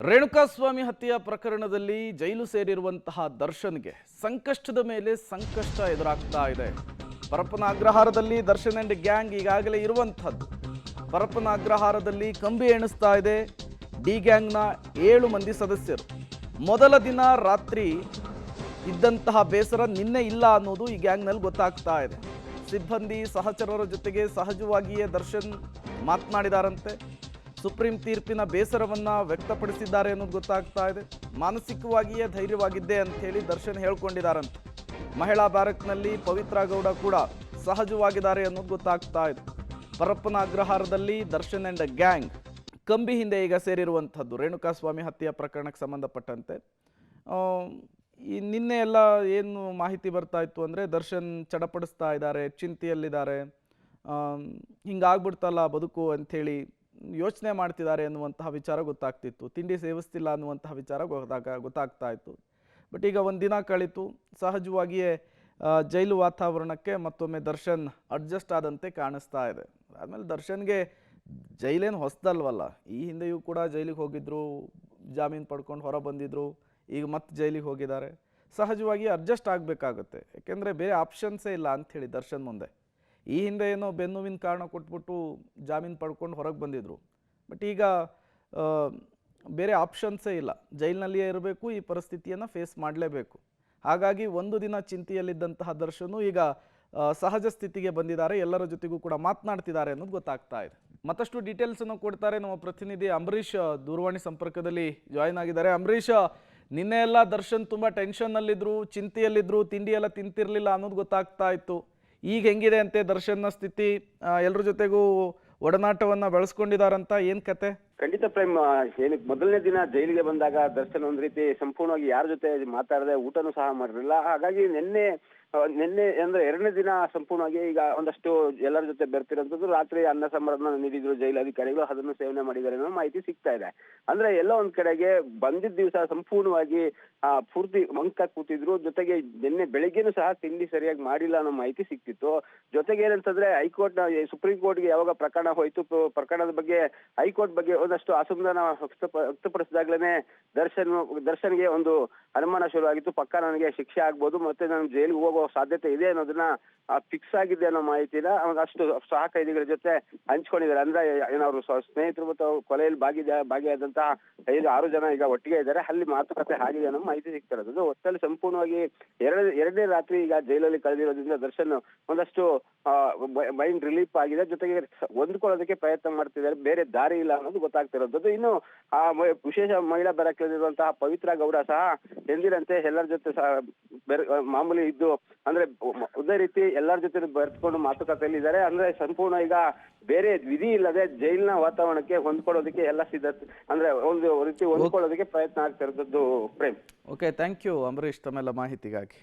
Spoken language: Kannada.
ರೇಣುಕಾಸ್ವಾಮಿ ಹತ್ಯೆಯ ಪ್ರಕರಣದಲ್ಲಿ ಜೈಲು ಸೇರಿರುವಂತಹ ದರ್ಶನ್ಗೆ ಸಂಕಷ್ಟದ ಮೇಲೆ ಸಂಕಷ್ಟ ಎದುರಾಗ್ತಾ ಇದೆ. ಪರಪ್ಪನ ಅಗ್ರಹಾರದಲ್ಲಿ ದರ್ಶನ್ ಅಂಡ್ ಗ್ಯಾಂಗ್ ಈಗಾಗಲೇ ಇರುವಂಥದ್ದು. ಪರಪ್ಪನ ಅಗ್ರಹಾರದಲ್ಲಿ ಕಂಬಿ ಎಣಿಸ್ತಾ ಇದೆ ಡಿ ಗ್ಯಾಂಗ್ನ 7 ಮಂದಿ ಸದಸ್ಯರು. ಮೊದಲ ದಿನ ರಾತ್ರಿ ಇದ್ದಂತಹ ಬೇಸರ ನಿನ್ನೆ ಇಲ್ಲ ಅನ್ನೋದು ಈ ಗ್ಯಾಂಗ್ನಲ್ಲಿ ಗೊತ್ತಾಗ್ತಾ ಇದೆ. ಸಿಬ್ಬಂದಿ ಸಹಚರರ ಜೊತೆಗೆ ಸಹಜವಾಗಿಯೇ ದರ್ಶನ್ ಮಾತನಾಡಿದಾರಂತೆ. ಸುಪ್ರೀಂ ತೀರ್ಪಿನ ಬೇಸರವನ್ನ ವ್ಯಕ್ತಪಡಿಸಿದ್ದಾರೆ ಅನ್ನೋದು ಗೊತ್ತಾಗ್ತಾ ಇದೆ. ಮಾನಸಿಕವಾಗಿಯೇ ಧೈರ್ಯವಾಗಿದ್ದೆ ಅಂತ ಹೇಳಿ ದರ್ಶನ್ ಹೇಳ್ಕೊಂಡಿದ್ದಾರಂತೆ. ಮಹಿಳಾ ಬ್ಯಾರಕ್ನಲ್ಲಿ ಪವಿತ್ರ ಗೌಡ ಕೂಡ ಸಹಜವಾಗಿದ್ದಾರೆ ಅನ್ನೋದು ಗೊತ್ತಾಗ್ತಾ ಇದೆ. ಪರಪ್ಪನ ಅಗ್ರಹಾರದಲ್ಲಿ ದರ್ಶನ್ ಅಂಡ್ ಗ್ಯಾಂಗ್ ಕಂಬಿ ಹಿಂದೆ ಈಗ ಸೇರಿರುವಂಥದ್ದು ರೇಣುಕಾಸ್ವಾಮಿ ಹತ್ಯೆಯ ಪ್ರಕರಣಕ್ಕೆ ಸಂಬಂಧಪಟ್ಟಂತೆ. ಈ ನಿನ್ನೆ ಎಲ್ಲ ಏನು ಮಾಹಿತಿ ಬರ್ತಾ ಇತ್ತು ಅಂದರೆ ದರ್ಶನ್ ಚಡಪಡಿಸ್ತಾ ಇದ್ದಾರೆ, ಚಿಂತೆಯಲ್ಲಿದ್ದಾರೆ, ಹಿಂಗಾಗ್ಬಿಡ್ತಲ್ಲ ಬದುಕು ಅಂಥೇಳಿ ಯೋಚನೆ ಮಾಡ್ತಿದ್ದಾರೆ ಅನ್ನುವಂತಹ ವಿಚಾರ ಗೊತ್ತಾಗ್ತಿತ್ತು. ತಿಂಡಿ ಸೇವಿಸ್ತಿಲ್ಲ ಅನ್ನುವಂತಹ ವಿಚಾರ ಗೊತ್ತಾಗ್ತಾ ಇತ್ತು. ಬಟ್ ಈಗ ಒಂದು ದಿನ ಕಳಿತು, ಸಹಜವಾಗಿಯೇ ಜೈಲು ವಾತಾವರಣಕ್ಕೆ ಮತ್ತೊಮ್ಮೆ ದರ್ಶನ್ ಅಡ್ಜಸ್ಟ್ ಆದಂತೆ ಕಾಣಿಸ್ತಾ ಇದೆ. ಆದಮೇಲೆ ದರ್ಶನ್ಗೆ ಜೈಲೇನು ಹೊಸದಲ್ವಲ್ಲ, ಈ ಹಿಂದೆಯೂ ಕೂಡ ಜೈಲಿಗೆ ಹೋಗಿದ್ರು, ಜಾಮೀನು ಪಡ್ಕೊಂಡು ಹೊರ ಬಂದಿದ್ರು, ಈಗ ಮತ್ತೆ ಜೈಲಿಗೆ ಹೋಗಿದ್ದಾರೆ. ಸಹಜವಾಗಿ ಅಡ್ಜಸ್ಟ್ ಆಗಬೇಕಾಗುತ್ತೆ, ಯಾಕೆಂದರೆ ಬೇರೆ ಆಪ್ಷನ್ಸೇ ಇಲ್ಲ ಅಂಥೇಳಿ ದರ್ಶನ್ ಮುಂದೆ. ಈ ಹಿಂದೆ ಏನೋ ಬೆನ್ನುವಿನ ಕಾರಣ ಕೊಟ್ಬಿಟ್ಟು ಜಾಮೀನು ಪಡ್ಕೊಂಡು ಹೊರಗೆ ಬಂದಿದ್ರು. ಬಟ್ ಈಗ ಬೇರೆ ಆಪ್ಷನ್ಸೇ ಇಲ್ಲ, ಜೈಲಿನಲ್ಲಿಯೇ ಇರಬೇಕು, ಈ ಪರಿಸ್ಥಿತಿಯನ್ನು ಫೇಸ್ ಮಾಡಲೇಬೇಕು. ಹಾಗಾಗಿ ಒಂದು ದಿನ ಚಿಂತೆಯಲ್ಲಿದ್ದಂತಹ ದರ್ಶನು ಈಗ ಸಹಜ ಸ್ಥಿತಿಗೆ ಬಂದಿದ್ದಾರೆ, ಎಲ್ಲರ ಜೊತೆಗೂ ಕೂಡ ಮಾತನಾಡ್ತಿದ್ದಾರೆ ಅನ್ನೋದು ಗೊತ್ತಾಗ್ತಾ ಇದೆ. ಮತ್ತಷ್ಟು ಡೀಟೇಲ್ಸನ್ನು ಕೊಡ್ತಾರೆ ನಮ್ಮ ಪ್ರತಿನಿಧಿ ಅಂಬರೀಷ್ ದೂರವಾಣಿ ಸಂಪರ್ಕದಲ್ಲಿ ಜಾಯಿನ್ ಆಗಿದ್ದಾರೆ. ಅಂಬರೀಷ್, ನಿನ್ನೆ ಎಲ್ಲ ದರ್ಶನ್ ತುಂಬ ಟೆನ್ಷನ್ನಲ್ಲಿದ್ದರು, ಚಿಂತೆಯಲ್ಲಿದ್ದರು, ತಿಂಡಿ ಎಲ್ಲ ತಿಂತಿರಲಿಲ್ಲ ಅನ್ನೋದು ಗೊತ್ತಾಗ್ತಾ ಇತ್ತು. ಈಗ ಹೆಂಗಿದೆ ಅಂತೆ ದರ್ಶನ್ನ ಸ್ಥಿತಿ? ಎಲ್ಲರ ಜೊತೆಗೂ ಒಡನಾಟವನ್ನ ಬೆಳೆಸ್ಕೊಂಡಿದಾರಂತ, ಏನ್ ಕತೆ? ಖಂಡಿತ ಪ್ರೇಮ್, ಏನಕ್ಕೆ ಮೊದಲನೇ ದಿನ ಜೈಲಿಗೆ ಬಂದಾಗ ದರ್ಶನ್ ಒಂದ್ ರೀತಿ ಸಂಪೂರ್ಣವಾಗಿ ಯಾರ ಜೊತೆ ಮಾತಾಡದೆ ಊಟನೂ ಸಹ ಮಾಡಿರಲಿಲ್ಲ. ಹಾಗಾಗಿ ನಿನ್ನೆ ಅಂದ್ರೆ 2ನೇ ದಿನ ಸಂಪೂರ್ಣವಾಗಿ ಈಗ ಒಂದಷ್ಟು ಎಲ್ಲರ ಜೊತೆ ಬೆರ್ತಿರೋಂಥದ್ದು. ರಾತ್ರಿ ಅನ್ನ ಸಾಂಬಾರನ್ನ ನೀಡಿದ್ರು ಜೈಲು ಅಧಿಕಾರಿಗಳು, ಅದನ್ನು ಸೇವನೆ ಮಾಡಿದ್ದಾರೆ ಅನ್ನೋ ಮಾಹಿತಿ ಸಿಗ್ತಾ ಇದೆ. ಅಂದ್ರೆ ಎಲ್ಲ ಒಂದ್ ಕಡೆಗೆ ಬಂದಿದ್ದ ದಿವಸ ಸಂಪೂರ್ಣವಾಗಿ ಪೂರ್ತಿ ಮಂಕ ಕೂತಿದ್ರು. ಜೊತೆಗೆ ನಿನ್ನೆ ಬೆಳಿಗ್ಗೆನೂ ಸಹ ತಿಂಡಿ ಸರಿಯಾಗಿ ಮಾಡಿಲ್ಲ ಅನ್ನೋ ಮಾಹಿತಿ ಸಿಕ್ತಿತ್ತು. ಜೊತೆಗೆ ಏನಂತಂದ್ರೆ ಹೈಕೋರ್ಟ್ ಸುಪ್ರೀಂ ಕೋರ್ಟ್ಗೆ ಯಾವಾಗ ಪ್ರಕರಣ ಹೋಯ್ತು, ಪ್ರಕರಣದ ಬಗ್ಗೆ ಹೈಕೋರ್ಟ್ ಬಗ್ಗೆ ಒಂದಷ್ಟು ಅಸಮಾಧಾನ ವ್ಯಕ್ತಪಡಿಸಿದಾಗ್ಲೇನೆ ದರ್ಶನ್ಗೆ ಒಂದು ಅನುಮಾನ ಶುರುವಾಗಿತ್ತು. ಪಕ್ಕ ನನಗೆ ಶಿಕ್ಷೆ ಆಗ್ಬೋದು, ಮತ್ತೆ ನಾನು ಜೈಲಿಗೆ ಹೋಗೋ ಸಾಧ್ಯತೆ ಇದೆ ಅನ್ನೋದನ್ನ ಫಿಕ್ಸ್ ಆಗಿದೆ ಅನ್ನೋ ಮಾಹಿತಿನ ಅಷ್ಟು ಸಹ ಕೈದಿಗಳ ಜೊತೆ ಹಂಚ್ಕೊಂಡಿದ್ದಾರೆ. ಅಂದ್ರೆ ಏನವರು ಸ್ನೇಹಿತರು ಮತ್ತು ಕೊಲೆಯಲ್ಲಿ ಭಾಗಿಯಾದಂತಹ 5-6 ಜನ ಈಗ ಒಟ್ಟಿಗೆ ಇದ್ದಾರೆ. ಅಲ್ಲಿ ಮಾತುಕತೆ ಆಗಿದೆ ಅನ್ನೋ ಮಾಹಿತಿ ಸಿಗ್ತಾ ಇರೋದು. ಒಟ್ಟಲ್ಲಿ ಸಂಪೂರ್ಣವಾಗಿ ಎರಡನೇ ರಾತ್ರಿ ಈಗ ಜೈಲಲ್ಲಿ ಕಳೆದಿರೋದ್ರಿಂದ ದರ್ಶನ್ ಒಂದಷ್ಟು ಮೈಂಡ್ ರಿಲೀಫ್ ಆಗಿದೆ. ಜೊತೆಗೆ ಹೊಂದ್ಕೊಳ್ಳೋದಕ್ಕೆ ಪ್ರಯತ್ನ ಮಾಡ್ತಿದ್ದಾರೆ, ಬೇರೆ ದಾರಿ ಇಲ್ಲ ಅನ್ನೋದು ಗೊತ್ತಾಗ್ತಿರೋದು. ಇನ್ನು ಆ ವಿಶೇಷ ಮಹಿಳಾ ಬೆರಕಲ್ಲಿರುವಂತಹ ಪವಿತ್ರ ಗೌಡ ಸಹ ಎಂದಿನಂತೆ ಎಲ್ಲರ ಜೊತೆ ಸಹ ಮಾಮೂಲಿ ಇದ್ದು, ಅಂದ್ರೆ ಅದೇ ರೀತಿ ಎಲ್ಲರ ಜೊತೆ ಬೆರೆತ್ಕೊಂಡು ಮಾತುಕತೆಯಲ್ಲಿ ಇದ್ದಾರೆ. ಅಂದ್ರೆ ಸಂಪೂರ್ಣ ಈಗ ಬೇರೆ ವಿಧಿ ಇಲ್ಲದೆ ಜೈಲಿನ ವಾತಾವರಣಕ್ಕೆ ಹೊಂದ್ಕೊಳ್ಳೋದಕ್ಕೆ ಎಲ್ಲ ಸಿದ್ಧತೆ, ಅಂದ್ರೆ ಒಂದು ರೀತಿ ಹೊಂದ್ಕೊಳ್ಳೋದಕ್ಕೆ ಪ್ರಯತ್ನ ಆಗ್ತಿರೋದು Prem. Okay, thank you Ambareesh ತಮ್ಮೆಲ್ಲ ಮಾಹಿತಿಗಾಗಿ.